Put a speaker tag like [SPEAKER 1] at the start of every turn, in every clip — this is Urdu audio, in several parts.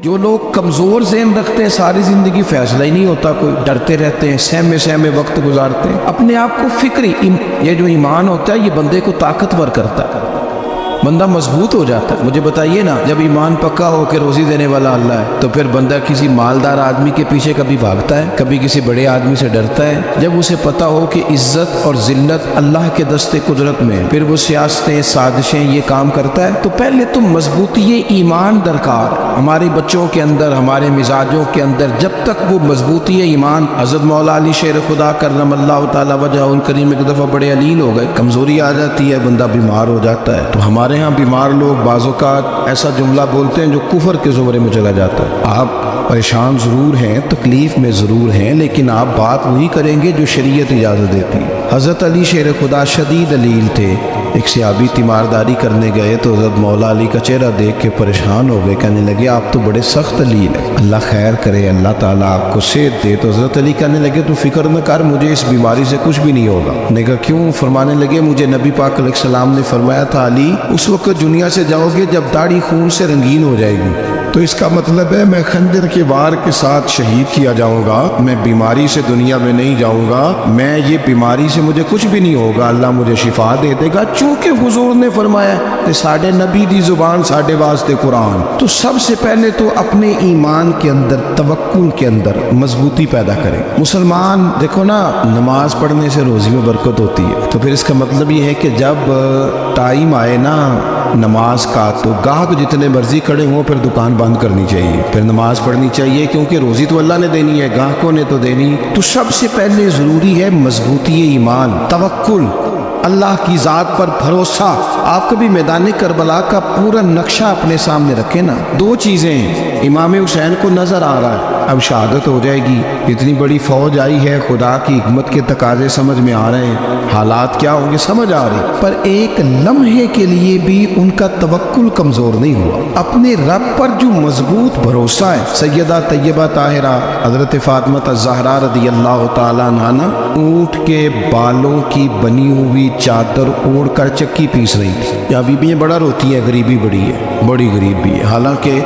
[SPEAKER 1] جو لوگ کمزور ذہن رکھتے ہیں ساری زندگی فیصلہ ہی نہیں ہوتا کوئی، ڈرتے رہتے ہیں، سہمے سہمے وقت گزارتے ہیں، اپنے آپ کو فکری یہ جو ایمان ہوتا ہے یہ بندے کو طاقتور کرتا ہے، بندہ مضبوط ہو جاتا ہے۔ مجھے بتائیے نا، جب ایمان پکا ہو کہ روزی دینے والا اللہ ہے تو پھر بندہ کسی مالدار آدمی کے پیچھے کبھی بھاگتا ہے، کبھی کسی بڑے آدمی سے ڈرتا ہے؟ جب اسے پتا ہو کہ عزت اور ذلت اللہ کے دستے قدرت میں ہے، پھر وہ سیاستیں، سازشیں یہ کام کرتا ہے۔ تو پہلے تو مضبوطی ایمان درکار ہمارے بچوں کے اندر، ہمارے مزاجوں کے اندر، جب تک وہ مضبوطی ایمان۔ حضرت مولا علی شیر خدا کرم اللہ تعالی وجہہ الکریم ایک دفعہ بڑے علیل ہو گئے، کمزوری آ جاتی ہے، بندہ بیمار ہو جاتا ہے۔ تو ہمارے ہاں بیمار لوگ بعض اوقات ایسا جملہ بولتے ہیں جو کفر کے زمرے میں چلا جاتا ہے۔ آپ پریشان ضرور ہیں، تکلیف میں ضرور ہیں، لیکن آپ بات وہی کریں گے جو شریعت اجازت دیتی ہے۔ حضرت علی شیر خدا شدید علیل تھے، ایک صحابی تیمارداری کرنے گئے تو حضرت مولا علی کا چہرہ دیکھ کے پریشان ہو گئے، کہنے لگے آپ تو بڑے سخت علیل ہیں، اللہ خیر کرے، اللہ تعالیٰ آپ کو صحت دے۔ تو حضرت علی کہنے لگے تو فکر نہ کر، مجھے اس بیماری سے کچھ بھی نہیں ہوگا۔ نے کہا کیوں؟ فرمانے لگے مجھے نبی پاک علیہ السلام نے فرمایا تھا علی اس وقت دنیا سے جاؤ گے جب داڑھی خون سے رنگین ہو جائے گی، تو اس کا مطلب ہے میں خنجر کے وار کے ساتھ شہید کیا جاؤں گا، میں بیماری سے دنیا میں نہیں جاؤں گا، میں یہ بیماری سے مجھے کچھ بھی نہیں ہوگا، اللہ مجھے شفا دے دے گا، چونکہ حضور نے فرمایا کہ ساڈے نبی دی زبان ساڈے واسطے قرآن۔ تو سب سے پہلے تو اپنے ایمان کے اندر، توکل کے اندر مضبوطی پیدا کریں۔ مسلمان دیکھو نا، نماز پڑھنے سے روزی میں برکت ہوتی ہے، تو پھر اس کا مطلب یہ ہے کہ جب ٹائم آئے نا نماز کا تو گاہک جتنے مرضی کھڑے ہوں پھر دکان بند کرنی چاہیے، پھر نماز پڑھنی چاہیے، کیونکہ روزی تو اللہ نے دینی ہے، گاہکوں نے تو دینی۔ تو سب سے پہلے ضروری ہے مضبوطی ایمان، توکل، اللہ کی ذات پر بھروسہ۔ آپ کبھی میدان کربلا کا پورا نقشہ اپنے سامنے رکھیں نا، دو چیزیں ہیں، امام حسین کو نظر آ رہا ہے اب شہادت ہو جائے گی، اتنی بڑی فوج آئی ہے، خدا کی حکمت کے تقاضے سمجھ میں آ رہے ہیں، حالات کیا ہوں گے سمجھ آ رہی، پر ایک لمحے کے لیے بھی ان کا توکل کمزور نہیں ہوا۔ اپنے رب پر جو مضبوط بھروسہ ہے، سیدہ طیبہ طاہرہ حضرت فاطمہ الزہرا رضی اللہ تعالیٰ عنہ اونٹ کے بالوں کی بنی ہوئی چادر اوڑھ کر چکی پیس رہی تھی۔ یا بیویاں بڑا روتی ہیں، غریبی بڑی ہے، بڑی غریب بھی ہے، حالانکہ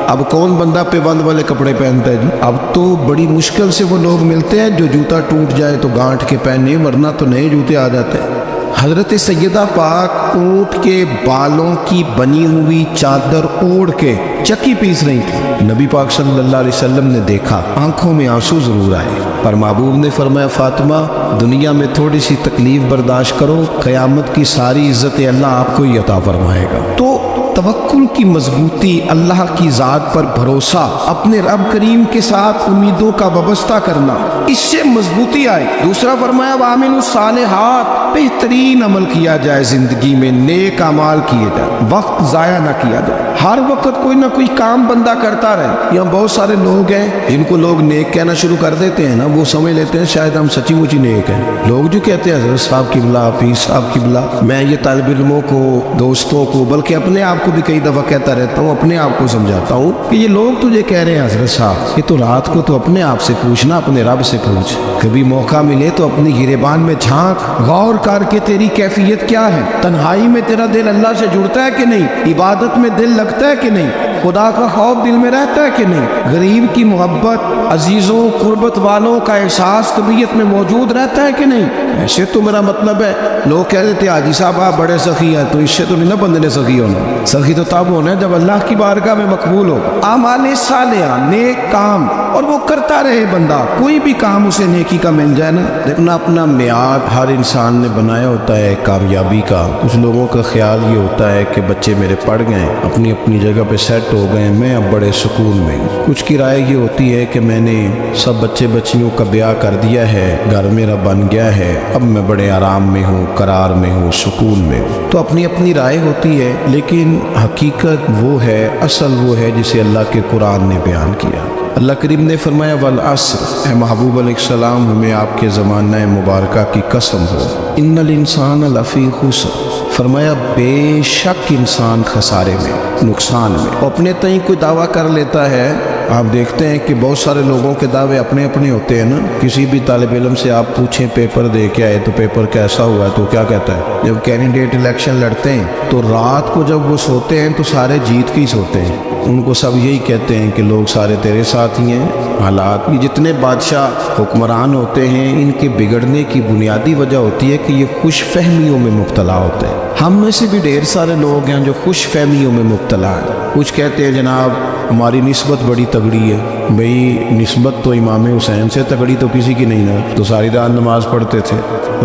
[SPEAKER 1] اب کون بندہ پیبند والے کپڑے پہنتا ہے جی؟ اب تو بڑی مشکل سے وہ لوگ ملتے ہیں جو جوتا ٹوٹ جائے تو گانٹھ کے پہنے، ورنہ تو نئے جوتے آ جاتے ہیں۔ حضرت سیدہ پاک اونٹ کے بالوں کی بنی ہوئی چادر اوڑھ کے چکی پیس رہی تھی۔ نبی پاک صلی اللہ علیہ وسلم نے دیکھا، آنکھوں میں آنسو ضرور آئے، پر محبوب نے فرمایا فاطمہ دنیا میں تھوڑی سی تکلیف برداشت کرو، قیامت کی ساری عزت اللہ آپ کو ہی عطا فرمائے گا۔ تو توکل کی مضبوطی، اللہ کی ذات پر بھروسہ، اپنے رب کریم کے ساتھ امیدوں کا وابستہ کرنا، اس سے مضبوطی آئے۔ دوسرا فرمایا وَعَمِلُوا الصَّالِحَاتِ، بہترین عمل کیا جائے زندگی میں، نیک اعمال کیے جائے، وقت ضائع نہ کیا جائے، ہر وقت کوئی نہ کوئی کام بندہ کرتا رہے۔ یہاں بہت سارے لوگ ہیں جن کو لوگ نیک کہنا شروع کر دیتے ہیں نا، وہ سمجھ لیتے ہیں شاید ہم سچی مچی نیک ہیں۔ لوگ جو کہتے ہیں حضرت صاحب قبلہ، پیر صاحب قبلہ، میں یہ طالب علموں کو، دوستوں کو، بلکہ اپنے آپ کو بھی کئی دفعہ کہتا رہتا ہوں، اپنے آپ کو سمجھاتا ہوں کہ یہ لوگ تجھے کہہ رہے ہیں حضرت صاحب، یہ تو رات کو تو اپنے آپ سے پوچھنا، اپنے رب سے پوچھ، کبھی موقع ملے تو اپنی گریبان میں جھانک، غور کر کے تیری کیفیت کیا ہے، تنہائی میں تیرا دل اللہ سے جڑتا ہے کہ نہیں، عبادت میں دل لگتا ہے کہ نہیں، خدا کا خوف دل میں رہتا ہے کہ نہیں، غریب کی محبت، عزیزوں قربت والوں کا احساس طبیعت میں موجود رہتا ہے کہ نہیں۔ ایسے تو میرا مطلب ہے، لوگ کہہ دیتے حاجی صاحب آپ بڑے سخی ہیں، تو اس سے تو نہیں نا بندے نے سخی ہونا، سخی تو تب ہونا ہے جب اللہ کی بارگاہ میں مقبول ہو۔ اعمال صالحہ، نیک کام، اور وہ کرتا رہے بندہ، کوئی بھی کام اسے نیکی کا مل جائے نا۔ دیکھنا اپنا معیار ہر انسان نے بنایا ہوتا ہے کامیابی کا۔ کچھ لوگوں کا خیال یہ ہوتا ہے کہ بچے میرے پڑھ گئے، اپنی اپنی جگہ پہ سیٹ ہو گئے، میں اب بڑے سکون میں ہوں۔ کچھ کی رائے یہ ہوتی ہے کہ میں نے سب بچے بچیوں کا بیاہ کر دیا ہے، گھر میرا بن گیا ہے، اب میں بڑے آرام میں ہوں، قرار میں ہوں، سکون میں ہوں۔ تو اپنی اپنی رائے ہوتی ہے، لیکن حقیقت وہ ہے، اصل وہ ہے جسے اللہ کے قرآن نے بیان کیا۔ اللہ کریم نے فرمایا والعصر، اے محبوب علیہ السلام ہمیں آپ کے زمانہ مبارکہ کی قسم ہو، ان الانسان لفی خسر، فرمایا بے شک انسان خسارے میں، نقصان میں۔ اپنے تئیں کوئی دعویٰ کر لیتا ہے آپ دیکھتے ہیں کہ بہت سارے لوگوں کے دعوے اپنے اپنے ہوتے ہیں نا. کسی بھی طالب علم سے آپ پوچھیں پیپر دے کے آئے تو پیپر کیسا ہوا تو کیا کہتا ہے؟ جب کینڈیڈیٹ الیکشن لڑتے ہیں تو رات کو جب وہ سوتے ہیں تو سارے جیت کے ہی سوتے ہیں. ان کو سب یہی کہتے ہیں کہ لوگ سارے تیرے ساتھ ہی ہیں. حالات یہ جتنے بادشاہ حکمران ہوتے ہیں ان کے بگڑنے کی بنیادی وجہ ہوتی ہے کہ یہ خوش فہمیوں میں مبتلا ہوتے ہیں. ہم میں سے بھی ڈھیر سارے لوگ ہیں جو خوش فہمیوں میں مبتلا ہیں. کچھ کہتے ہیں جناب ہماری نسبت بڑی تگڑی ہے. بھئی نسبت تو امام حسین سے تگڑی تو کسی کی نہیں نا. تو ساری رات نماز پڑھتے تھے,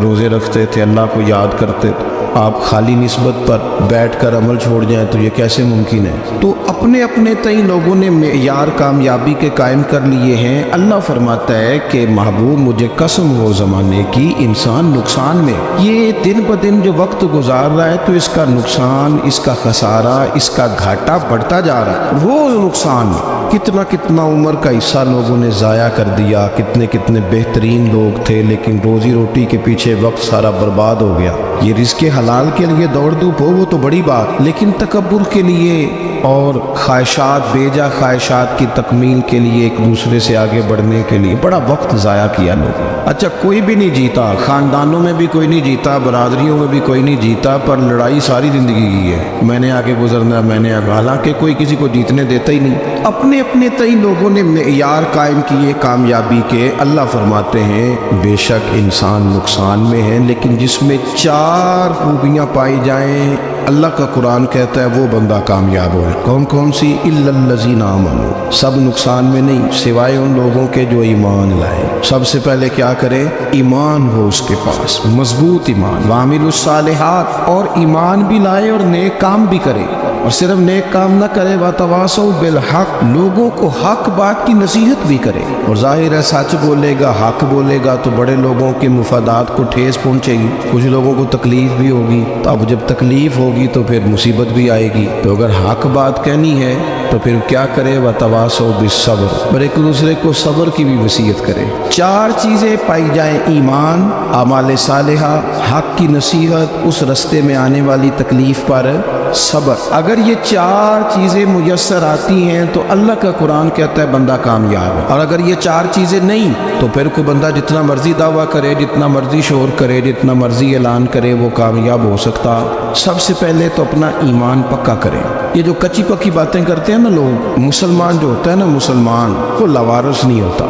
[SPEAKER 1] روزے رکھتے تھے, اللہ کو یاد کرتے تھے. آپ خالی نسبت پر بیٹھ کر عمل چھوڑ جائیں تو یہ کیسے ممکن ہے؟ تو اپنے اپنے تئیں لوگوں نے معیار کامیابی کے قائم کر لیے ہیں. اللہ فرماتا ہے کہ محبوب مجھے قسم ہو زمانے کی انسان نقصان میں. یہ دن بدن جو وقت گزار رہا ہے تو اس کا نقصان, اس کا خسارہ, اس کا گھاٹا بڑھتا جا رہا ہے. روز نقصان. کتنا کتنا عمر کا حصہ لوگوں نے ضائع کر دیا. کتنے کتنے بہترین لوگ تھے لیکن روزی روٹی کے پیچھے وقت سارا برباد ہو گیا. یہ رزق حلال کے لیے دوڑ دھوپ ہو وہ تو بڑی بات, لیکن تکبر کے لیے اور خواہشات, بیجا خواہشات کی تکمیل کے لیے, ایک دوسرے سے آگے بڑھنے کے لیے بڑا وقت ضائع کیا لوگ. اچھا کوئی بھی نہیں جیتا, خاندانوں میں بھی کوئی نہیں جیتا, برادریوں میں بھی کوئی نہیں جیتا, پر لڑائی ساری زندگی کی ہے. میں نے آگے گزرنا, میں نے آگے, حالانکہ کوئی کسی کو جیتنے دیتا ہی نہیں. اپنے اپنے تئی لوگوں نے معیار قائم کیے کامیابی کے. اللہ فرماتے ہیں بے شک انسان نقصان میں ہے, لیکن جس میں 4 خوبیاں پائی جائیں اللہ کا قرآن کہتا ہے وہ بندہ کامیاب ہو. کون کون سی؟ الا الذین آمنوا. سب نقصان میں نہیں سوائے ان لوگوں کے جو ایمان لائے. سب سے پہلے کیا کرے؟ ایمان ہو اس کے پاس, مضبوط ایمان. وعملوا الصالحات, اور ایمان بھی لائے اور نیک کام بھی کرے. اور صرف نیک کام نہ کرے, وتواصوا بالحق, لوگوں کو حق بات کی نصیحت بھی کرے. اور ظاہر ہے سچ بولے گا, حق بولے گا تو بڑے لوگوں کے مفادات کو ٹھیس پہنچے گی, کچھ لوگوں کو تکلیف بھی ہوگی. تو اب جب تکلیف ہوگی تو پھر مصیبت بھی آئے گی. تو اگر حق بات کہنی ہے تو پھر کیا کرے؟ وتواصوا بالصبر, اور ایک دوسرے کو صبر کی بھی وصیت کرے. 4 چیزیں پائی جائیں, ایمان, اعمال صالحہ, حق کی نصیحت, اس رستے میں آنے والی تکلیف پر صبر. اگر یہ 4 چیزیں میسر آتی ہیں تو اللہ کا قرآن کہتا ہے بندہ کامیاب ہے. اور اگر یہ 4 چیزیں نہیں تو پھر کوئی بندہ جتنا مرضی دعویٰ کرے, جتنا مرضی شور کرے, جتنا مرضی اعلان کرے, وہ کامیاب ہو سکتا. سب سے پہلے تو اپنا ایمان پکا کرے. یہ جو کچی پکی باتیں کرتے ہیں نا لوگ, مسلمان جو ہوتا ہے نا مسلمان, وہ لوارث نہیں ہوتا,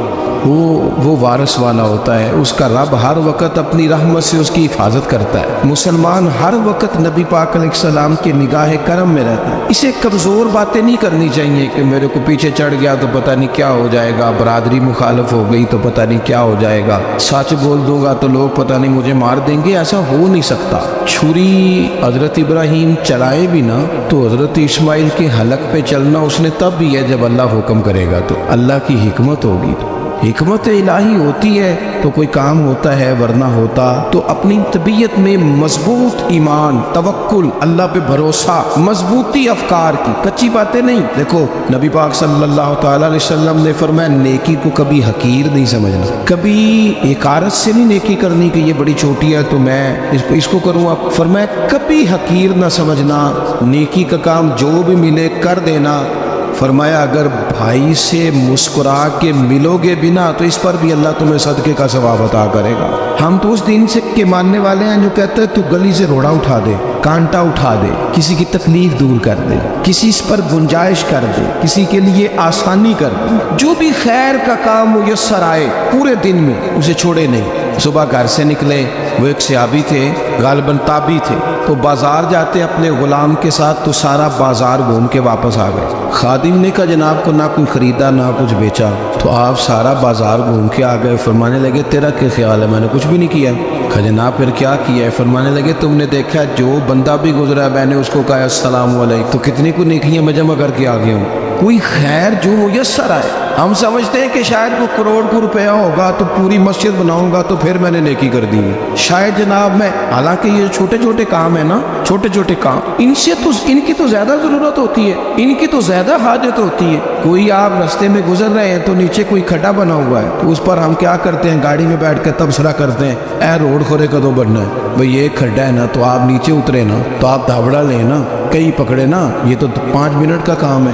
[SPEAKER 1] وہ وارث والا ہوتا ہے. اس کا رب ہر وقت اپنی رحمت سے اس کی حفاظت کرتا ہے. مسلمان ہر وقت نبی پاک علیہ السلام کی نگاہ کرم میں رہتا ہے. اسے کمزور باتیں نہیں کرنی چاہیے کہ میرے کو پیچھے چڑھ گیا تو پتہ نہیں کیا ہو جائے گا, برادری مخالف ہو گئی تو پتہ نہیں کیا ہو جائے گا, سچ بول دوں گا تو لوگ پتہ نہیں مجھے مار دیں گے. ایسا ہو نہیں سکتا. چھری حضرت ابراہیم چلائے بھی نا تو حضرت اسماعیل کے حلق پہ چلنا اس نے تب بھی ہے جب اللہ حکم کرے گا. تو اللہ کی حکمت ہوگی, حکمت الہی ہوتی ہے تو کوئی کام ہوتا ہے, ورنہ ہوتا. تو اپنی طبیعت میں مضبوط ایمان, توکل, اللہ پہ بھروسہ, مضبوطی افکار کی, کچی باتیں نہیں. دیکھو نبی پاک صلی اللہ تعالی علیہ وسلم نے فرمایا نیکی کو کبھی حقیر نہیں سمجھنا, کبھی حقارت سے نہیں نیکی کرنی کہ یہ بڑی چھوٹی ہے تو میں اس کو کروں. آپ فرمایا کبھی حقیر نہ سمجھنا, نیکی کا کام جو بھی ملے کر دینا. فرمایا اگر بھائی سے مسکرا کے ملو گے بنا تو اس پر بھی اللہ تمہیں صدقے کا ثواب عطا کرے گا. ہم تو اس دین سے کے ماننے والے ہیں جو کہتے ہیں تو گلی سے روڑا اٹھا دے, کانٹا اٹھا دے, کسی کی تکلیف دور کر دے, کسی اس پر گنجائش کر دے, کسی کے لیے آسانی کر دے. جو بھی خیر کا کام میسر آئے پورے دن میں اسے چھوڑے نہیں. صبح گھر سے نکلے, وہ ایک صحابی تھے, غالباً تابعی تھے, تو بازار جاتے اپنے غلام کے ساتھ تو سارا بازار گھوم کے واپس آ گئے. خادم نے کہا جناب کو نہ کوئی خریدا نہ کچھ بیچا. تو آپ سارا بازار گھوم کے آ گئے. فرمانے لگے تیرا کیا خیال ہے؟ میں نے کچھ بھی نہیں کیا. کہا جناب پھر کیا کیا ہے؟ فرمانے لگے تم نے دیکھا جو بندہ بھی گزرا میں نے اس کو کہا السلام علیکم, تو کتنی کو نیکیاں میں جمع کر کے آ گیا ہوں. کوئی خیر جو میسر آئے. ہم سمجھتے ہیں کہ شاید وہ کروڑ کو روپیہ ہوگا تو پوری مسجد بناؤں گا تو پھر میں نے نیکی کر دی. شاید جناب میں, حالانکہ یہ چھوٹے چھوٹے کام ہیں نا, چھوٹے چھوٹے کام, ان سے تو ان کی تو زیادہ ضرورت ہوتی ہے, ان کی تو زیادہ حاجت ہوتی ہے. کوئی آپ رستے میں گزر رہے ہیں تو نیچے کوئی کھڈا بنا ہوا ہے, تو اس پر ہم کیا کرتے ہیں, گاڑی میں بیٹھ کے تبصرہ کرتے ہیں اے روڈ کھورے کدوں بننا ہے بھئی, یہ کھڈا ہے نا تو آپ نیچے اترے نا تو آپ دھابڑا لیں نا, کئی پکڑے نا, یہ تو 5 منٹ کا کام ہے.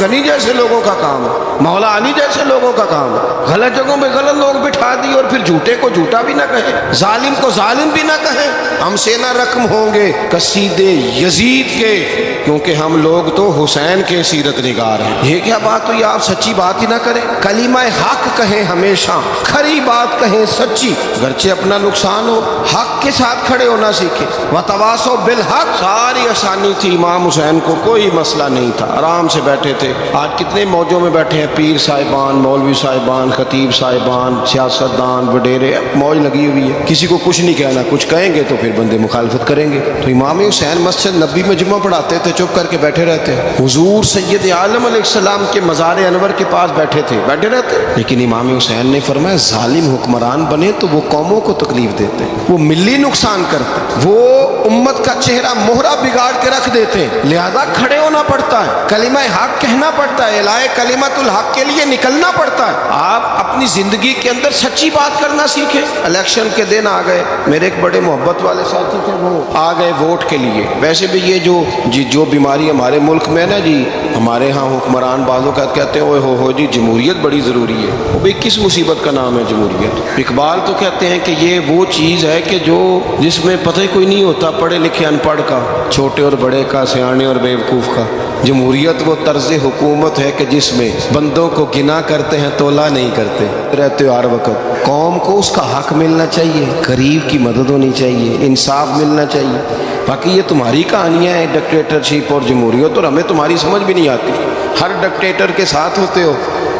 [SPEAKER 2] غنی جیسے لوگوں کا کام ہے, مولا علی جیسے لوگوں کا کام ہے. غلط جگہوں پہ غلط لوگ بٹھا دی اور پھر جھوٹے کو جھوٹا بھی نہ کہیں, ظالم کو ظالم بھی نہ کہیں. ہم سے نہ رقم ہوں گے قصیدے یزید کے, کیونکہ ہم لوگ تو حسین کے سیرت نگار ہیں. یہ کیا بات ہوئی, آپ سچی بات ہی نہ کریں, کلمہ حق کہیں, ہمیشہ کھری بات کہیں, سچی, گرچہ اپنا نقصان ہو, حق کے ساتھ کھڑے ہونا سیکھیں. وتواصوا بالحق, ساری آسانی تھی, امام حسین کو کوئی مسئلہ نہیں تھا, آرام سے بیٹھے تھے. آج کتنے موجوں میں بیٹھے ہیں, پیر صاحبان, مولوی صاحبان, خطیب صاحبان, سیاستدان, وڈیرے, موج لگی ہوئی ہے. کسی کو کچھ نہیں کہنا, کچھ کہیں گے تو پھر بندے مخالفت کریں گے. تو امام حسین مسجد نبی میں جمعہ پڑھاتے تھے, چپ کر کے بیٹھے رہتے. حضور سید عالم علیہ السلام کے مزار انور کے پاس بیٹھے تھے, بیٹھے رہتے. لیکن امام حسین نے فرمایا ظالم حکمران بنے تو وہ قوموں کو تکلیف دیتے ہیں, وہ ملی نقصان کرتے ہیں, وہ امت کا چہرہ مہرہ بگاڑ کے رکھ دیتے ہیں. لہذا کھڑے ہونا پڑتا ہے, کلمہ حق کہنا پڑتا ہے, الہ کلمت الحق کے لیے نکلنا پڑتا ہے. آپ اپنی زندگی کے اندر سچی بات کرنا سیکھیں. الیکشن کے دن آ گئے, میرے ایک بڑے محبت والے ساتھی تھے, وہ آ گئے ووٹ کے لیے. ویسے بھی یہ جو بیماری ہمارے ملک میں نا جی, ہمارے ہاں حکمران بعضوں کا کہتے ہیں اوے ہو جی جمہوریت بڑی ضروری ہے. وہ بھی کس مصیبت کا نام ہے جمہوریت. اقبال تو کہتے ہیں کہ یہ وہ چیز ہے کہ جس میں پتہ ہی کوئی نہیں ہوتا, پڑھے لکھے ان پڑھ کا, چھوٹے اور بڑے کا, سیانے اور بیوقوف کا. جمہوریت وہ طرز حکومت ہے کہ جس میں بندوں کو گنا کرتے ہیں, تولا نہیں کرتے رہتے ہو ہر وقت. قوم کو اس کا حق ملنا چاہیے, غریب کی مدد ہونی چاہیے, انصاف ملنا چاہیے. باقی یہ تمہاری کہانیاں ہیں ڈکٹیٹرشپ اور جمہوریت, اور ہمیں تمہاری سمجھ بھی نہیں آتی. ہر ڈکٹیٹر کے ساتھ ہوتے ہو,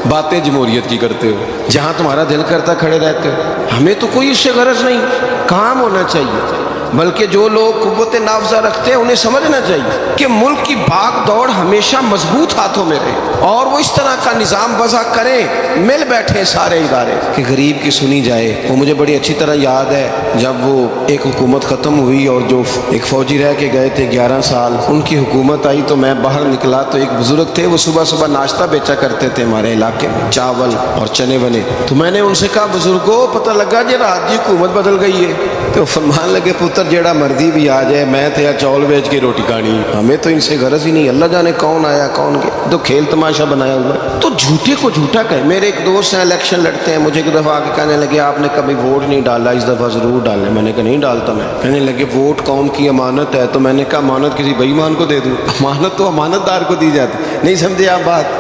[SPEAKER 2] باتیں جمہوریت کی کرتے ہو, جہاں تمہارا دل کرتا کھڑے رہتے ہو. ہمیں تو کوئی اس سے غرض نہیں, کام ہونا چاہیے. بلکہ جو لوگ قوت نافذہ رکھتے ہیں انہیں سمجھنا چاہیے کہ ملک کی بھاگ دوڑ ہمیشہ مضبوط ہاتھوں میں رہے, اور وہ اس طرح کا نظام وضع کریں, مل بیٹھے سارے ادارے کہ غریب کی سنی جائے. وہ مجھے بڑی اچھی طرح یاد ہے جب وہ ایک حکومت ختم ہوئی اور جو ایک فوجی رہ کے گئے تھے 11 سال, ان کی حکومت آئی تو میں باہر نکلا تو ایک بزرگ تھے, وہ صبح صبح ناشتہ بیچا کرتے تھے ہمارے علاقے میں, چاول اور چنے بنے. تو میں نے ان سے کہا بزرگوں پتہ لگا جی رات کی حکومت بدل گئی ہے. تو فرمان لگے پتر جیڑا مرضی بھی آ جائے, میں تھے چول بیچ کے روٹی کھانی, ہمیں تو ان سے غرض ہی نہیں. اللہ جانے کون آیا کون گیا, تو کھیل تماشا بنایا ہوا ہے. تو جھوٹے کو جھوٹا کہیں. میرے ایک دوست ہیں الیکشن لڑتے ہیں, مجھے ایک دفعہ آ کے کہنے لگے آپ نے کبھی ووٹ نہیں ڈالا, اس دفعہ ضرور ڈالیں. میں نے کہا نہیں ڈالتا میں. کہنے لگے ووٹ قوم کی امانت ہے. تو میں نے کہا امانت کسی بے ایمان کو دے دوں؟ امانت تو امانت دار کو دی جاتی. نہیں سمجھے آپ بات؟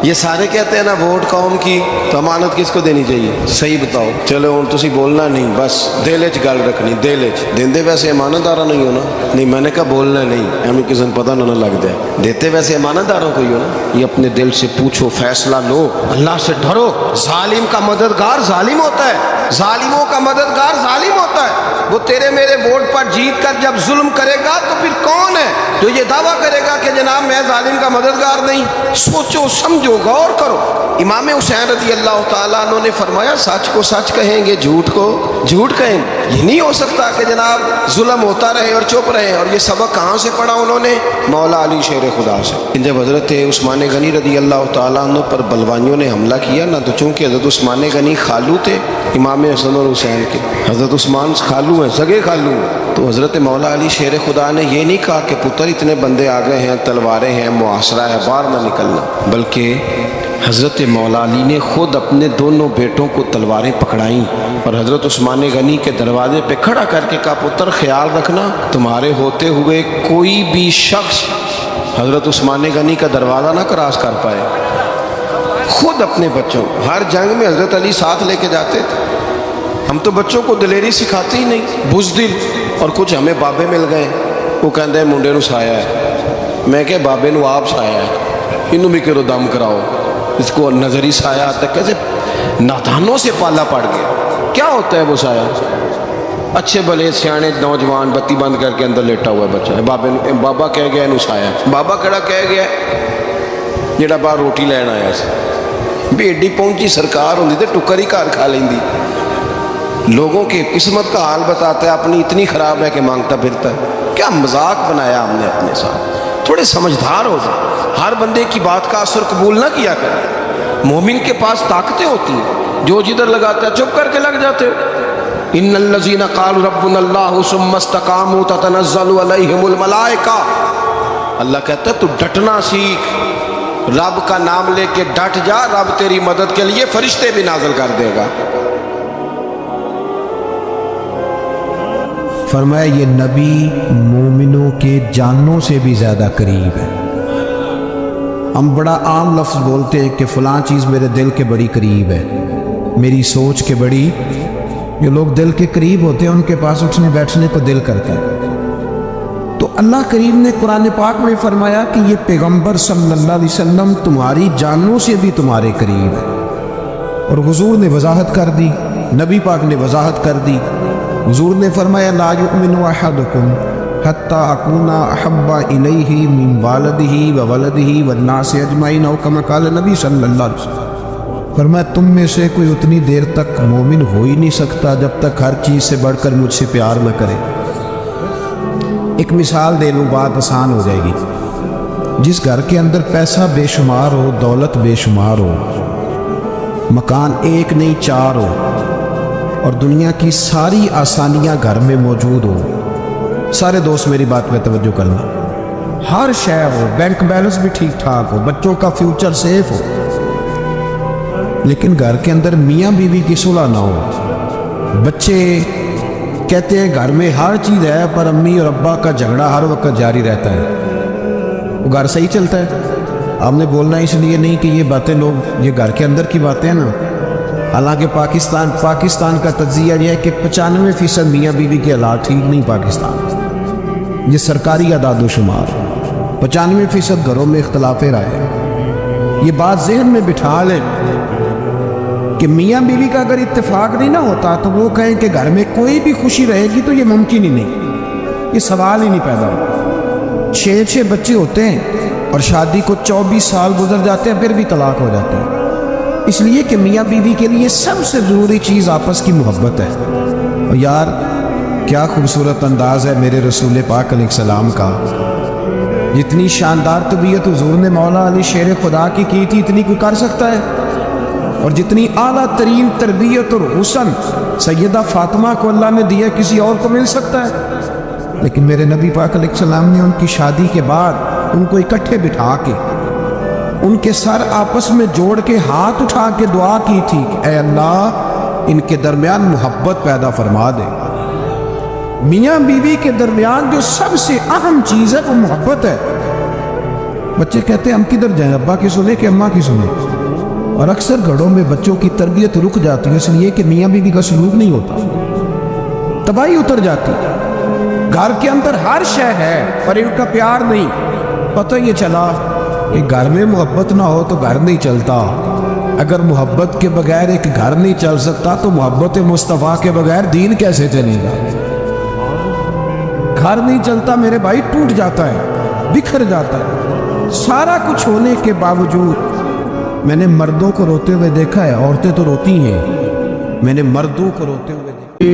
[SPEAKER 2] یہ سارے کہتے ہیں نا ووٹ قوم کی, تو امانت کس کو دینی چاہیے؟ صحیح بتاؤ. چلو ہوں تسی بولنا نہیں, بس دل وچ گل رکھنی, دل وچ دیندے ویسے امانت دارا نہیں ہونا. نہیں میں نے کہا بولنا نہیں, ہمیں کسی نے پتہ نہ لگ جائے. دیتے ویسے امانت داروں کو ہی ہونا. یہ اپنے دل سے پوچھو, فیصلہ لو, اللہ سے ڈرو. ظالم کا مددگار ظالم ہوتا ہے, ظالموں کا مددگار ظالم ہوتا ہے. وہ تیرے میرے ووٹ پر جیت کر جب ظلم کرے گا تو پھر کون ہے جو یہ دعویٰ کرے گا کہ جناب میں ظالم کا مددگار نہیں؟ سوچو سمجھو, غور کرو. امام حسین رضی اللہ تعالیٰ عنہ نے فرمایا سچ کو سچ کہیں گے, جھوٹ کو جھوٹ کہیں گے. یہ نہیں ہو سکتا کہ جناب ظلم ہوتا رہے اور چپ رہے. اور یہ سبق کہاں سے پڑھا انہوں نے؟ مولا علی شیر خدا سے. جب حضرت عثمان غنی رضی اللہ تعالیٰ عنہ پر بلوائیوں نے حملہ کیا نا, تو چونکہ حضرت عثمان غنی خالو تھے امام حسن اور حسین کے, حضرت عثمان خالو ہیں, سگے خالو ہیں. تو حضرت مولا علی شیر خدا نے یہ نہیں کہا کہ پتر اتنے بندے آ گئے ہیں, تلواریں ہیں, محاصرہ ہے, باہر نہ نکلنا, بلکہ حضرت مولا علی نے خود اپنے دونوں بیٹوں کو تلواریں پکڑائیں اور حضرت عثمان غنی کے دروازے پہ کھڑا کر کے کہا پتر خیال رکھنا تمہارے ہوتے ہوئے کوئی بھی شخص حضرت عثمان غنی کا دروازہ نہ کراس کر پائے. خود اپنے بچوں, ہر جنگ میں حضرت علی ساتھ لے کے جاتے تھے. ہم تو بچوں کو دلیری سکھاتے ہی نہیں, بزدل. اور کچھ ہمیں بابے مل گئے, وہ کہتے ہیں منڈے نو سایا ہے. میں کہ بابے نو آپ سایا ہے, انہوں بھی کرو دم کراؤ. اس کو نظری سایہ آتا ہے, کیسے نادانوں سے پالا پڑ گیا. کیا ہوتا ہے وہ سایہ؟ اچھے بھلے سیانے نوجوان بتی بند کر کے اندر لیٹا ہوا ہے بچہ, بابا کہہ گیا انہوں سایہ. بابا کہڑا کہہ گیا جڑا باہر روٹی لین آیا سی. بھی ایڈی پہنچی سرکار ہوندی تے ٹکر ہی گھر کھا لیندی. لوگوں کی قسمت کا حال بتاتا ہے, اپنی اتنی خراب ہے کہ مانگتا پھرتا ہے. کیا مذاق بنایا ہم نے اپنے ساتھ. تھوڑے سمجھدار ہو جائیں, ہر بندے کی بات کا اثر قبول نہ کیا کریں. مومن کے پاس طاقتیں ہوتی ہیں, جو جدھر لگاتا ہے چپ کر کے لگ جاتے ہو. ان الذین قالوا ربنا اللہ ثم استقاموا تتنزل علیہم الملائکہ. اللہ کہتا ہے تو ڈٹنا سیکھ، رب کا نام لے کے ڈٹ جا، رب تیری مدد کے لیے فرشتے بھی نازل کر دے گا۔
[SPEAKER 3] فرمایا یہ نبی مومنوں کے جانوں سے بھی زیادہ قریب ہے۔ ہم بڑا عام لفظ بولتے ہیں کہ فلاں چیز میرے دل کے بڑی قریب ہے، میری سوچ کے بڑی۔ جو لوگ دل کے قریب ہوتے ہیں ان کے پاس اٹھنے بیٹھنے کو دل کرتا ہے۔ تو اللہ کریم نے قرآن پاک میں فرمایا کہ یہ پیغمبر صلی اللہ علیہ وسلم تمہاری جانوں سے بھی تمہارے قریب ہے۔ اور حضور نے وضاحت کر دی، نبی پاک نے وضاحت کر دی۔ حضور نے فرمایا لا یؤمن احدکم حتی اکون احب الیہ من والدہ وولدہ والناس اجمعین، او کما قال نبی صلی اللہ علیہ وسلم۔ فرمایا تم میں سے کوئی اتنی دیر تک مومن ہو ہی نہیں سکتا جب تک ہر چیز سے بڑھ کر مجھ سے پیار نہ کرے۔ ایک مثال دے لوں، بات آسان ہو جائے گی۔ جس گھر کے اندر پیسہ بے شمار ہو، دولت بے شمار ہو، مکان ایک نہیں چار ہو، اور دنیا کی ساری آسانیاں گھر میں موجود ہو، سارے دوست میری بات میں توجہ کرنا، ہر شے ہو، بینک بیلنس بھی ٹھیک ٹھاک ہو، بچوں کا فیوچر سیف ہو، لیکن گھر کے اندر میاں بیوی کی صلح نہ ہو، بچے کہتے ہیں گھر میں ہر چیز ہے پر امی اور ابا کا جھگڑا ہر وقت جاری رہتا ہے، وہ گھر صحیح چلتا ہے؟ آپ نے بولنا اس لیے نہیں کہ یہ باتیں لوگ، یہ گھر کے اندر کی باتیں ہیں نا۔ حالانکہ پاکستان کا تجزیہ یہ ہے کہ 95% میاں بیوی کے حالات ٹھیک نہیں پاکستان، یہ سرکاری اعداد و شمار، 95% گھروں میں اختلاف رائے۔ یہ بات ذہن میں بٹھا لیں کہ میاں بیوی کا اگر اتفاق نہیں نہ ہوتا تو وہ کہیں کہ گھر میں کوئی بھی خوشی رہے گی تو یہ ممکن ہی نہیں، یہ سوال ہی نہیں پیدا ہوتا۔ 6 بچے ہوتے ہیں اور شادی کو 24 سال گزر جاتے ہیں، پھر بھی طلاق ہو جاتے ہیں، اس لیے کہ میاں بیوی کے لیے سب سے ضروری چیز آپس کی محبت ہے۔ اور یار کیا خوبصورت انداز ہے میرے رسول پاک علیہ السلام کا، جتنی شاندار طبیعت حضور نے مولا علی شیر خدا کی تھی اتنی کوئی کر سکتا ہے؟ اور جتنی اعلیٰ ترین تربیت اور حسن سیدہ فاطمہ کو اللہ نے دیا کسی اور کو مل سکتا ہے؟ لیکن میرے نبی پاک علیہ السلام نے ان کی شادی کے بعد ان کو اکٹھے بٹھا کے ان کے سر آپس میں جوڑ کے ہاتھ اٹھا کے دعا کی تھی کہ اے اللہ ان کے درمیان محبت پیدا فرما دے۔ میاں بیوی کے درمیان جو سب سے اہم چیز ہے وہ محبت ہے۔ بچے کہتے ہیں ہم کدھر جائیں، ابا کی سنیں کہ اماں کی سنیں؟ اور اکثر گھروں میں بچوں کی تربیت رک جاتی ہے اس لیے کہ میاں بیوی کا سلوک نہیں ہوتا، تباہی اتر جاتی۔ گھر کے اندر ہر شے ہے پر ان کا پیار نہیں۔ پتہ یہ چلا کہ گھر میں محبت نہ ہو تو گھر نہیں چلتا۔ اگر محبت کے بغیر ایک گھر نہیں چل سکتا تو محبت مصطفیٰ کے بغیر دین کیسے چلے گا؟ گھر نہیں چلتا میرے بھائی، ٹوٹ جاتا ہے، بکھر جاتا ہے۔ سارا کچھ ہونے کے باوجود میں نے مردوں کو روتے ہوئے دیکھا ہے، عورتیں تو روتی ہیں، میں نے مردوں کو روتے ہوئے دیکھا ہے۔